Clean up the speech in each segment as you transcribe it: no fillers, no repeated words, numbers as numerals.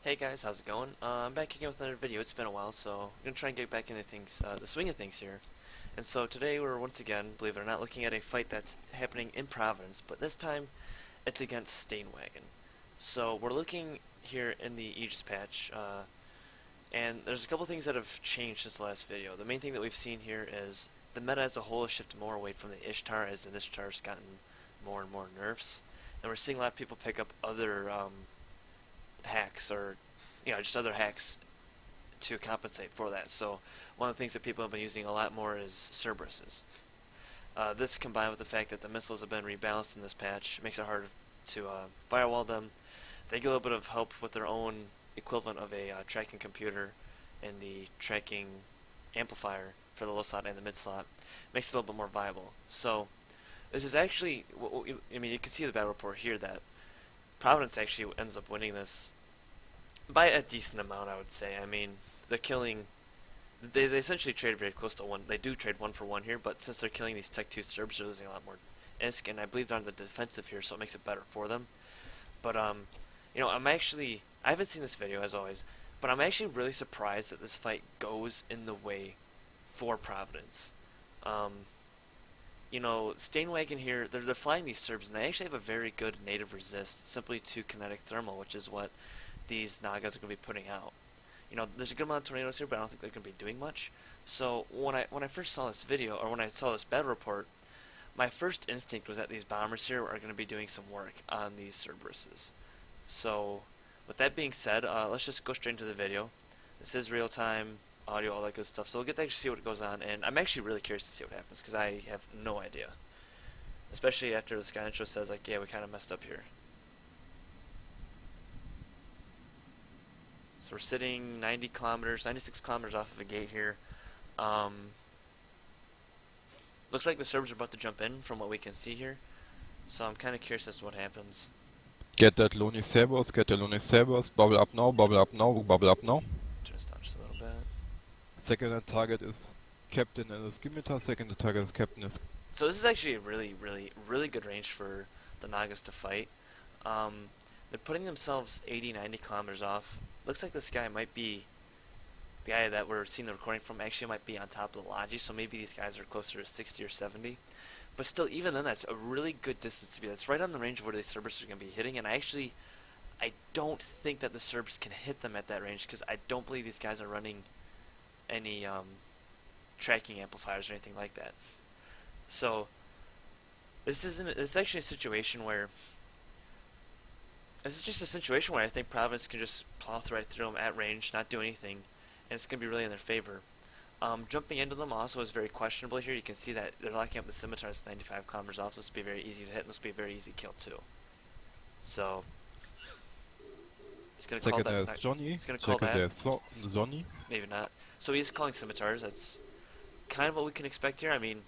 Hey guys, how's it going? I'm back again with another video. It's been a while, so I'm gonna try and get back into things, the swing of things here. And so today we're once again, believe it or not, looking at a fight that's happening in Providence, but this time it's against Stainwagon. So we're looking here in the Aegis patch, and there's a couple things that have changed since the last video. The main thing that we've seen here is the meta as a whole has shifted more away from the Ishtar, as the Ishtar's gotten more and more nerfs, and we're seeing a lot of people pick up other hacks or just other hacks to compensate for that. So one of the things that people have been using a lot more is Cerbs. This combined with the fact that the missiles have been rebalanced in this patch makes it hard to firewall them. They get a little bit of help with their own equivalent of a tracking computer and the tracking amplifier for the low slot and the mid slot. Makes it a little bit more viable. So this is actually, I mean, you can see the battle report here that Providence actually ends up winning this by a decent amount, I would say. I mean, they're killing. They essentially trade very close to one. They do trade 1-for-1 here, but since they're killing these Tech 2 Cerbs, they're losing a lot more ISK, and I believe they're on the defensive here, so it makes it better for them. But I haven't seen this video as always, but I'm actually really surprised that this fight goes in the way for Providence. Um, Stainwagon here, they're flying these Cerbs, and they actually have a very good native resist simply to kinetic thermal, which is what these Nagas are going to be putting out. There's a good amount of tornadoes here, but I don't think they're going to be doing much. So when I first saw this video, or when I saw this battle report, my first instinct was that these bombers here are going to be doing some work on these Cerberuses. So with that being said, let's just go straight into the video. This is real time audio, all that good stuff. So we'll get to actually see what goes on, and I'm actually really curious to see what happens because I have no idea. Especially after the Sky intro says like, yeah, we kind of messed up here. So we're sitting 90 kilometers, 96 kilometers off of a gate here. Looks like the Serbs are about to jump in from what we can see here. So I'm kind of curious as to what happens. Get that Lonely Cerbs, get the Lonely Cerbs, bubble up now, bubble up now, bubble up now. Just touch a little bit. Second target is Captain and the Scimitar, second target is Captain is... So this is actually a really, really, really good range for the Nagas to fight. They're putting themselves 80, 90 kilometers off. Looks like this guy might be, the guy that we're seeing the recording from actually might be on top of the Logi, so maybe these guys are closer to 60 or 70. But still, even then, that's a really good distance to be. That's right on the range of where these Cerbs are going to be hitting, and I don't think that the Cerbs can hit them at that range, because I don't believe these guys are running any tracking amplifiers or anything like that. So, this is actually a situation where this is just a situation where I think Providence can just plow right through them at range, not do anything, and it's going to be really in their favor. Jumping into them also is very questionable here. You can see that they're locking up the Scimitars 95 kilometers off, so this will be very easy to hit, and this will be a very easy kill too. So, he's going to call that... Johnny, he's going to call that... Johnny. Maybe not. So he's calling Scimitars. That's kind of what we can expect here. I mean,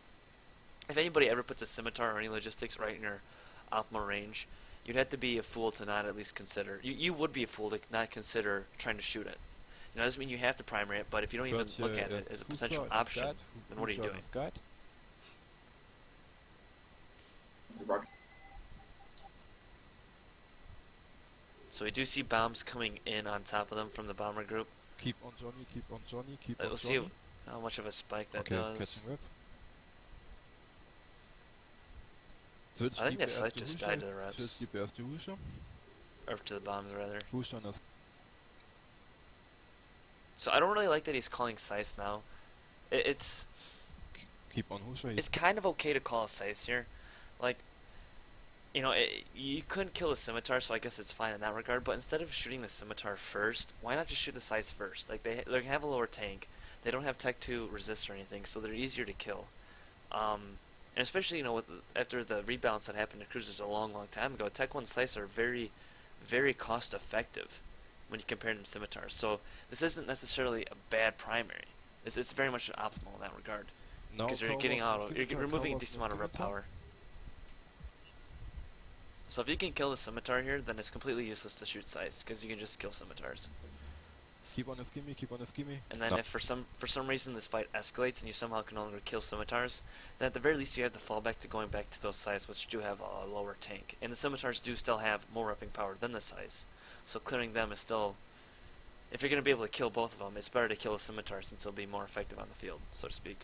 if anybody ever puts a Scimitar or any logistics right in your optimal range, you'd have to be a fool to not at least consider. You would be a fool to not consider trying to shoot it. It doesn't mean you have to primary it, but if you don't even look at it as a potential option, then what are you doing? So we do see bombs coming in on top of them from the bomber group. Keep on Johnny, keep on Johnny, keep on Johnny. We'll see how much of a spike that does. I think that slice just died to the reps. Or to the bombs, rather. So I don't really like that he's calling Sice now. It's kind of okay to call a Sice here. Like, you couldn't kill the Scimitar, so I guess it's fine in that regard. But instead of shooting the Scimitar first, why not just shoot the Sice first? Like, they have a lower tank. They don't have Tech 2 resist or anything, so they're easier to kill. And especially, after the rebalance that happened to cruisers a long, long time ago, Tech 1 Sice are very, very cost effective when you compare them to Scimitars. So this isn't necessarily a bad primary. It's very much optimal in that regard. Because you're removing a decent amount of rep power. So if you can kill the Scimitar here, then it's completely useless to shoot Sice, because you can just kill Scimitars. Keep on the skimmy, keep on the skimmy. And then if for some reason this fight escalates and you somehow can no longer kill Scimitars, then at the very least you have the fallback to going back to those Sice, which do have a lower tank. And the Scimitars do still have more repping power than the Sice. So clearing them is still if you're going to be able to kill both of them, it's better to kill a scimitar since it'll be more effective on the field, so to speak.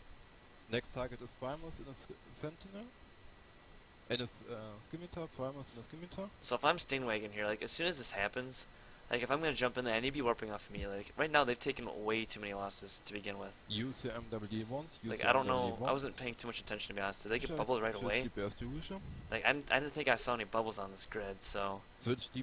Next target is Primus in a Sentinel. And it's Scimitar, Primus in a Scimitar. So if I'm stainwagon here, like as soon as this happens, like if I'm going to jump in there, I need to be warping off immediately. Like right now they've taken way too many losses to begin with. Use your MWD once. Like I don't know, I wasn't paying too much attention to be honest. Did they get bubbled right away? Like I didn't think I saw any bubbles on this grid, so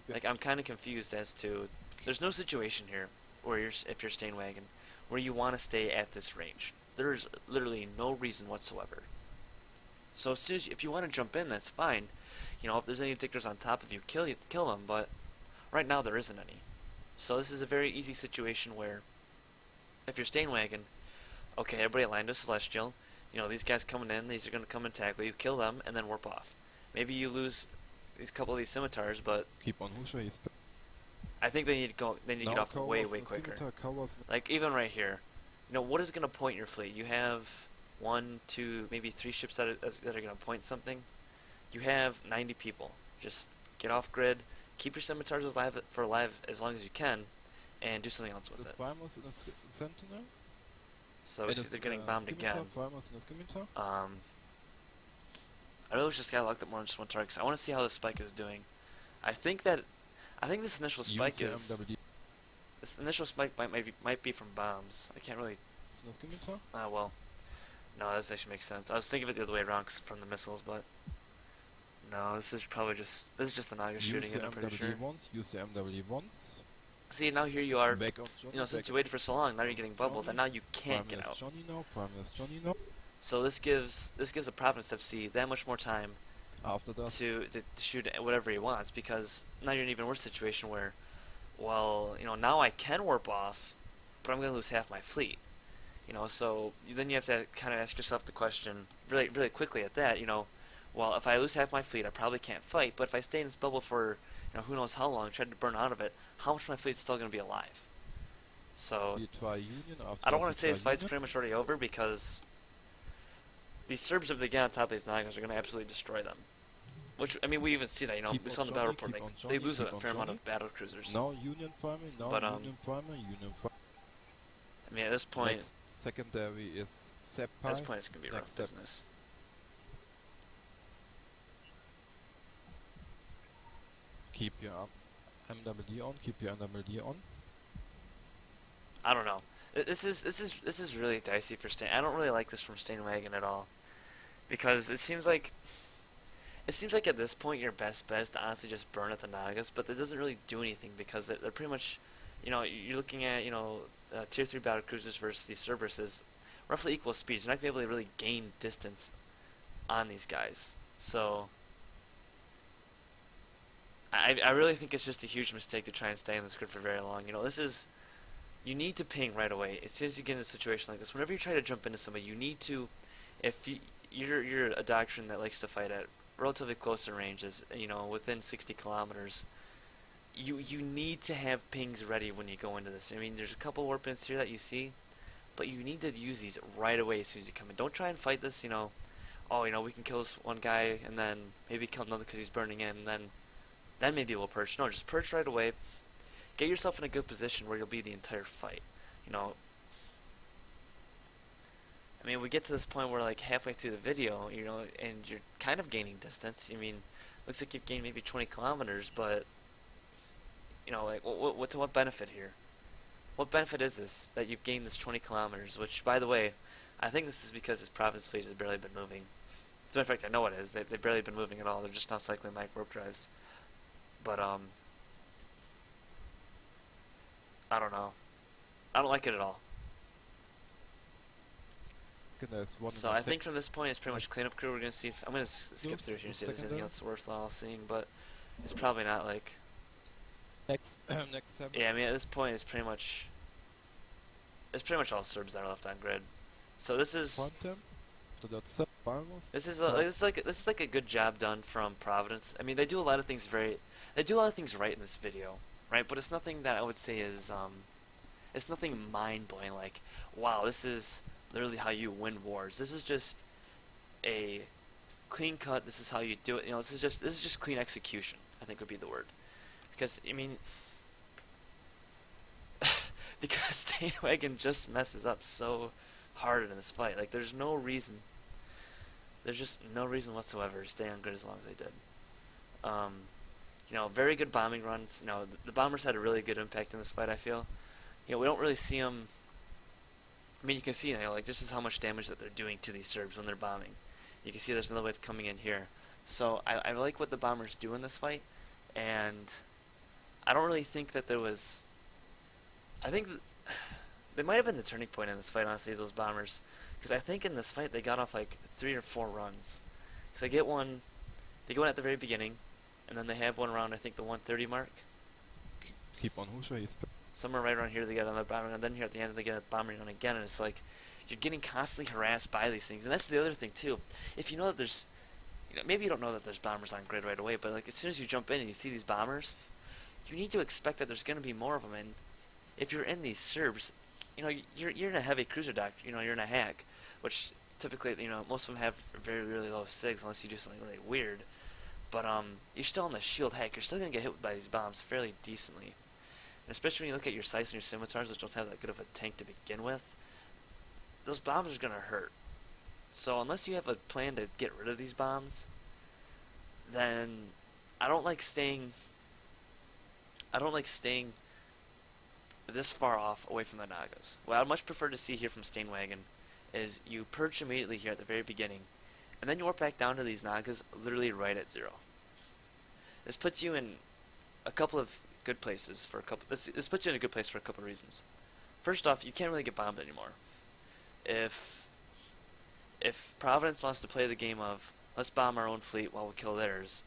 like I'm kind of confused as to. There's no situation here where if you're stainwagon where you want to stay at this range. There's literally no reason whatsoever. So as soon as if you want to jump in, that's fine. You know, if there's any dictators on top of you, kill them. But right now there isn't any. So this is a very easy situation where if you're stainwagon, okay, everybody aligned to Celestial. You know, these guys coming in, these are going to come and tackle you, kill them, and then warp off. Maybe you lose these couple of these scimitars, but keep on Husha. I think they need to go. They need to get off way quicker. Like even right here, you know, what is going to point your fleet? You have 1, 2, maybe 3 ships that are going to point something. You have 90 people. Just get off grid, keep your scimitars alive as long as you can, and do something else with it. So they're getting bombed again. I really wish this guy locked up more than just one target, because I want to see how this spike is doing. I think this initial spike is. This initial spike might be from bombs. I can't really. Well, no, this actually makes sense. I was thinking of it the other way around from the missiles, but no, this is just the Nagas shooting it. I'm pretty sure. Use the MW once. See, now here you are. You know, since you waited for so long, now you're getting bubbled, and now you can't get out. So this gives a Providence FC that much more time to shoot whatever he wants, because now you're in an even worse situation where, well, you know, now I can warp off, but I'm going to lose half my fleet. You know, so then you have to kind of ask yourself the question really, really quickly at that. You know, well, if I lose half my fleet, I probably can't fight. But if I stay in this bubble for, you know, who knows how long, try to burn out of it, how much of my fleet's still going to be alive? So I don't want to say this fight's pretty much already over, because these Cerbs, if they get on top of these Nagas, are going to absolutely destroy them. Which, I mean, we even see that, you know, we saw in the battle report, they lose a fair amount of battle cruisers. No Union farming, no but, Union farming, Union farming. I mean, at this point, secondary is Cerbs. At this point, it's going to be rough business. Keep your MWD on, keep your MWD on. I don't know. This is really dicey for Stain. I don't really like this from Stainwagon at all, because it seems like at this point your best bet is to honestly just burn at the Nagas, but that doesn't really do anything, because they're pretty much, you know, you're looking at, you know, tier 3 battle cruisers versus these Cerbs, roughly equal speeds. You're not going to be able to really gain distance on these guys. So I really think it's just a huge mistake to try and stay in this grid for very long. You know, you need to ping right away. As soon as you get in a situation like this, whenever you try to jump into somebody, you need to, if you're a doctrine that likes to fight at relatively closer ranges, you know, within 60 kilometers, you need to have pings ready when you go into this. I mean, there's a couple warp ins here that you see, but you need to use these right away as soon as you come in. Don't try and fight this, you know, oh, you know, we can kill this one guy and then maybe kill another because he's burning in, and then maybe we'll perch. No, just perch right away. Get yourself in a good position where you'll be the entire fight. You know, I mean, we get to this point where, like, halfway through the video, you know, and you're kind of gaining distance. I mean, looks like you've gained maybe 20 kilometers, but, you know, like, what benefit here? What benefit is this, that you've gained this 20 kilometers, which, by the way, I think this is because this Province fleet has barely been moving. As a matter of fact, I know it is. They've barely been moving at all. They're just not cycling like warp drives. But, I don't know. I don't like it at all. So I think from this point it's pretty much cleanup crew. We're gonna see if I'm gonna skip through here and see if there's anything else worthwhile seeing, but it's probably not like. Next yeah, I mean at this point it's pretty much all Cerbs that are left on grid. So this is like a good job done from Providence. I mean they do a lot of things right in this video, right? But it's nothing that I would say is it's nothing mind blowing like, wow, this is literally how you win wars. This is just a clean cut. This is how you do it. You know, this is just clean execution, I think would be the word. Because I mean, because stainwagon just messes up so hard in this fight. Like there's just no reason whatsoever to stay on grid as long as they did. Um, very good bombing runs. The bombers had a really good impact in this fight. I feel. We don't really see them. I mean, you can see, like this is how much damage that they're doing to these Cerbs when they're bombing. You can see there's another wave coming in here. So I like what the bombers do in this fight, and I don't really think that there was. I think they might have been the turning point in this fight, honestly, those bombers, because I think in this fight they got off like 3 or 4 runs. Because they go in at the very beginning, and then they have one around I think the 130 mark. Keep on Husha, he's Somewhere right around here they get another bombing run, then here at the end they get a bombing run again, and it's like you're getting constantly harassed by these things. And that's the other thing too. If you know that there's, maybe you don't know that there's bombers on grid right away, but like as soon as you jump in and you see these bombers, you need to expect that there's going to be more of them. And if you're in these Cerbs, you're in a heavy cruiser dock. You're in a hack, which typically most of them have very really low sigs unless you do something really weird. But you're still in the shield hack. You're still going to get hit by these bombs fairly decently. And especially when you look at your scythes and your scimitars, which don't have that good of a tank to begin with, those bombs are going to hurt. So unless you have a plan to get rid of these bombs, then I don't like staying this far off away from the Nagas. What I'd much prefer to see here from stainwagon is you purge immediately here at the very beginning, and then you warp back down to these Nagas literally right at 0. This puts you in a couple of good places for a couple. This puts you in a good place for a couple of reasons. First off, you can't really get bombed anymore. If Providence wants to play the game of let's bomb our own fleet while we kill theirs,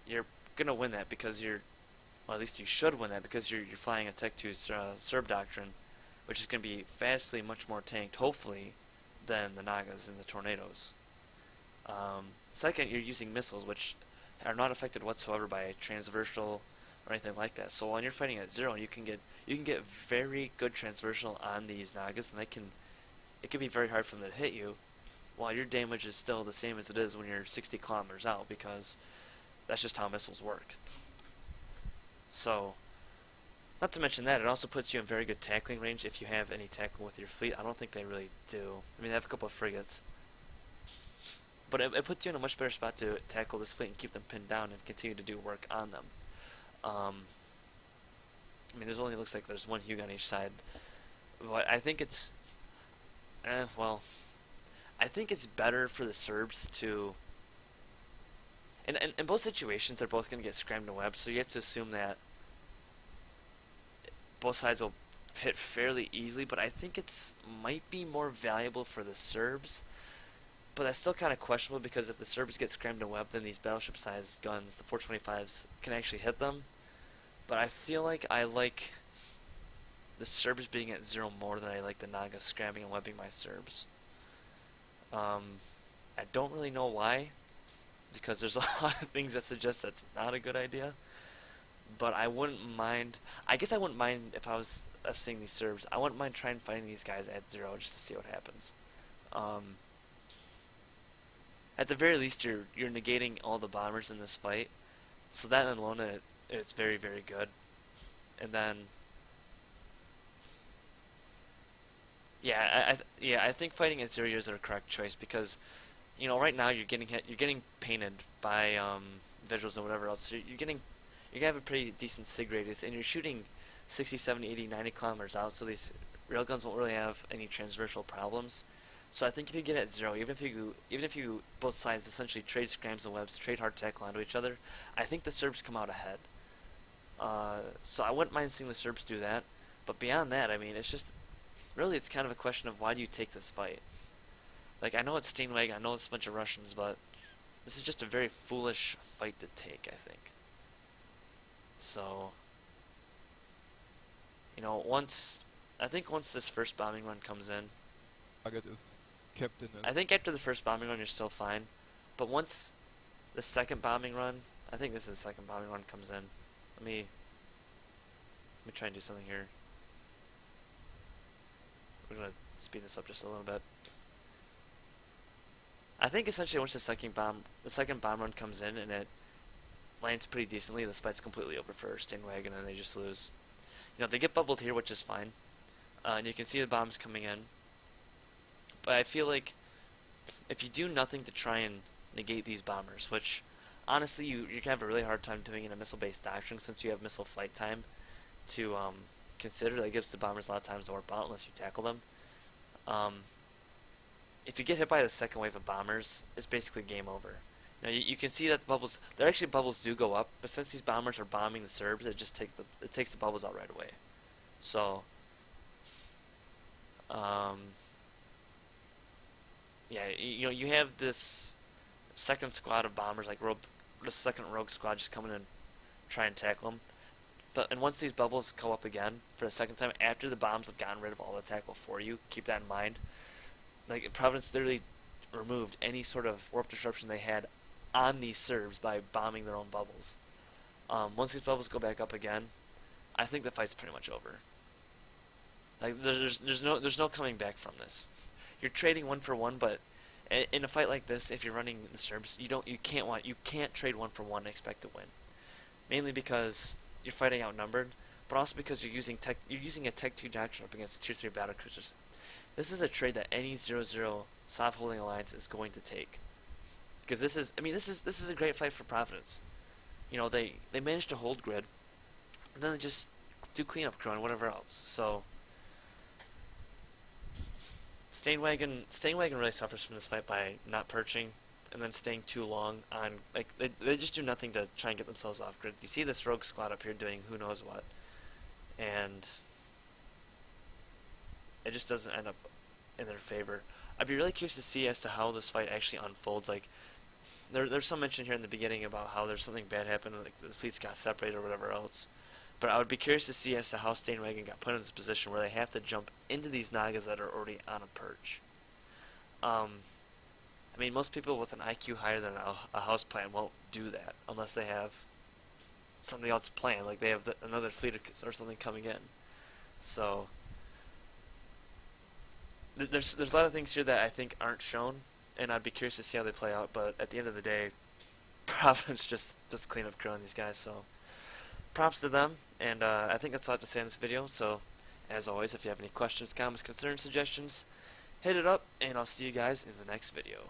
you're gonna win that because at least you should win that because you're flying a Tech 2 Cerb doctrine, which is gonna be vastly much more tanked, hopefully, than the Nagas and the Tornadoes. Second, you're using missiles, which are not affected whatsoever by transversal or anything like that. So when you're fighting at 0, you can get very good transversal on these Nagas, and it can be very hard for them to hit you, while your damage is still the same as it is when you're 60 kilometers out, because that's just how missiles work. So, not to mention that, it also puts you in very good tackling range if you have any tackle with your fleet. I don't think they really do. I mean, they have a couple of frigates. But it puts you in a much better spot to tackle this fleet and keep them pinned down and continue to do work on them. I mean, looks like there's one Hug on each side. But I think it's... I think it's better for the Cerbs to... In both situations, they're both going to get scrammed and webbed, so you have to assume that both sides will hit fairly easily, but I think it's might be more valuable for the Cerbs. But that's still kind of questionable, because if the Cerbs get scrammed and webbed, then these battleship-sized guns, the 425s, can actually hit them. But I feel like I like the Cerbs being at 0 more than I like the Nagas scramming and webbing my Cerbs. I don't really know why, because there's a lot of things that suggest that's not a good idea. But I wouldn't mind. I guess I wouldn't mind if I was seeing these Cerbs. I wouldn't mind trying fighting these guys at 0 just to see what happens. At the very least, you're negating all the bombers in this fight, so that alone it's very, very good. And then, I think fighting at 0 is the correct choice, because right now you're getting painted by visuals and whatever else. So you're gonna have a pretty decent sig radius, and you're shooting 60, 70, 80, 90 kilometers out, so these railguns won't really have any transversal problems. So I think if you get at 0, even if you both sides essentially trade scrams and webs, trade hard tackle onto each other, I think the Cerbs come out ahead. So I wouldn't mind seeing the Cerbs do that. But beyond that, I mean, it's kind of a question of why do you take this fight? Like, I know it's stainwagon, I know it's a bunch of Russians, but this is just a very foolish fight to take, I think. So, once this first bombing run comes in, target is kept in I think after the first bombing run you're still fine, but once the second bombing run, I think this is the second bombing run comes in. Let me try and do something here. We're gonna speed this up just a little bit. I think essentially once the second bomb run comes in and it lands pretty decently, this fight's completely over for stainwagon and they just lose. They get bubbled here, which is fine. and you can see the bombs coming in. But I feel like if you do nothing to try and negate these bombers, which honestly you're gonna have a really hard time doing in a missile-based doctrine since you have missile flight time to consider. That gives the bombers a lot of times to warp out unless you tackle them. Um, if you get hit by the second wave of bombers, it's basically game over. Now you can see that the bubbles, there actually bubbles do go up, but since these bombers are bombing the Cerbs, it takes the bubbles out right away. So, um, yeah, you have this second squad of bombers, like the second rogue squad, just coming in and try and tackle them. But and once these bubbles go up again for the second time, after the bombs have gotten rid of all the tackle for you, keep that in mind. Like Providence literally removed any sort of warp disruption they had on these Cerbs by bombing their own bubbles. Once these bubbles go back up again, I think the fight's pretty much over. Like there's no coming back from this. You're trading one for one, but in a fight like this, if you're running the Cerbs, you can't trade one for one and expect to win. Mainly because you're fighting outnumbered, but also because you're using a Tech 2 doctrine up against Tier 3 battlecruisers. This is a trade that any 0-0 soft holding alliance is going to take. Because this is a great fight for Providence. You know, they managed to hold grid, and then they just do cleanup crew and whatever else. So stainwagon really suffers from this fight by not perching and then staying too long on, like, they just do nothing to try and get themselves off grid. You see this rogue squad up here doing who knows what, and it just doesn't end up in their favor. I'd be really curious to see as to how this fight actually unfolds. Like, there's some mention here in the beginning about how there's something bad happened, like the fleets got separated or whatever else. But I would be curious to see as to how Stainwagon got put in this position where they have to jump into these Nagas that are already on a perch. I mean, most people with an IQ higher than a house plan won't do that unless they have something else planned, like they have another fleet or something coming in. So there's a lot of things here that I think aren't shown, and I'd be curious to see how they play out. But at the end of the day, Providence just clean up crew on these guys. So props to them, and I think that's all I have to say in this video. So as always, if you have any questions, comments, concerns, suggestions, hit it up, and I'll see you guys in the next video.